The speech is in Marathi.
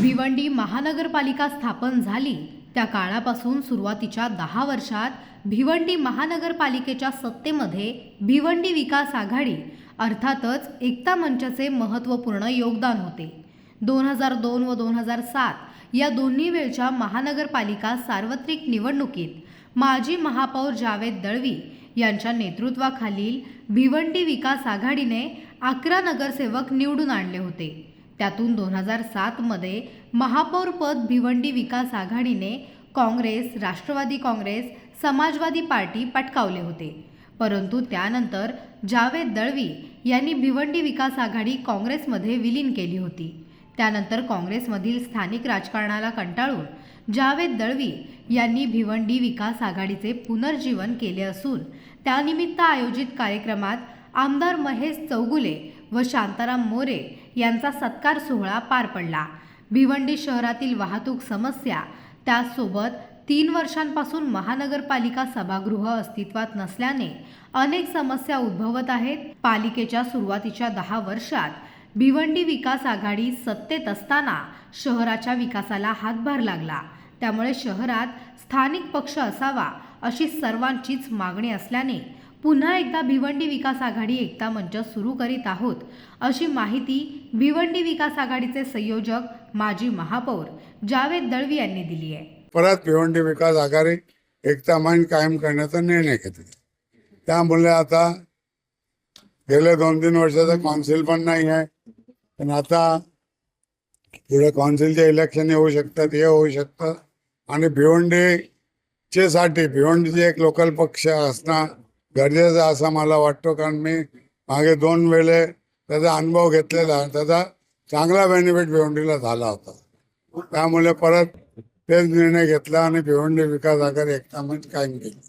भिवंडी महानगरपालिका स्थापन झाली त्या काळापासून सुरुवातीच्या 10 वर्षात भिवंडी महानगरपालिकेच्या सत्तेमध्ये भिवंडी विकास आघाडी अर्थातच एकता मंचाचे महत्त्वपूर्ण योगदान होते। 2002 व 2007 या दोन्ही वेळच्या महानगरपालिका सार्वत्रिक निवडणुकीत माजी महापौर जावेद दळवी यांच्या नेतृत्वाखालील भिवंडी विकास आघाडीने 11 नगरसेवक निवडून आणले होते। त्यातून 2007 मध्ये महापौर पद भिवंडी विकास आघाडीने काँग्रेस, राष्ट्रवादी काँग्रेस, समाजवादी पार्टी पटकावले होते। परंतु त्यानंतर जावेद दळवी यांनी भिवंडी विकास आघाडी काँग्रेसमध्ये विलीन केली होती। त्यानंतर काँग्रेसमधील स्थानिक राजकारणाला कंटाळून जावेद दळवी यांनी भिवंडी विकास आघाडीचे पुनर्जीवन केले असून त्यानिमित्त आयोजित कार्यक्रमात आमदार महेश चौगुले व शांताराम मोरे यांचा सत्कार सोहळा पार पडला। भिवंडी शहरातील वाहतूक समस्या, त्याचसोबत 3 वर्षांपासून महानगरपालिका सभागृह अस्तित्वात नसल्याने अनेक समस्या उद्भवत आहेत। पालिकेच्या सुरुवातीच्या 10 वर्षात भिवंडी विकास आघाडी सत्तेत असताना शहराच्या विकासाला हातभार लागला। त्यामुळे शहरात स्थानिक पक्ष असावा अशी सर्वांचीच मागणी असल्याने पुन्हा एकदा भिवंडी विकास आघाडी एकता मंच सुरू करीत आहोत, अशी माहिती भिवंडी विकास आघाडीचे संयोजक माजी महापौर जावेद दळवी यांनी दिली आहे। परत भिवंडी विकास आघाडी एकता मंच कायम करण्याचा निर्णय घेतला। त्यामुळे आता गेले 2-3 वर्षाचा काउन्सिल पण नाही आहे, पण आता पुढे काउन्सिलचे इलेक्शन येऊ शकतात, हे होऊ शकतं आणि भिवंडीचे साठी भिवंडीचे एक लोकल पक्ष असणं गरजेचं असं मला वाटतं। कारण मी मागे 2 वेळे त्याचा अनुभव घेतलेला, त्याचा चांगला बेनिफिट भिवंडीला झाला होता। त्यामुळे परत तेच निर्णय घेतला आणि भिवंडी विकास आघाडी एकता मंच कायम केली।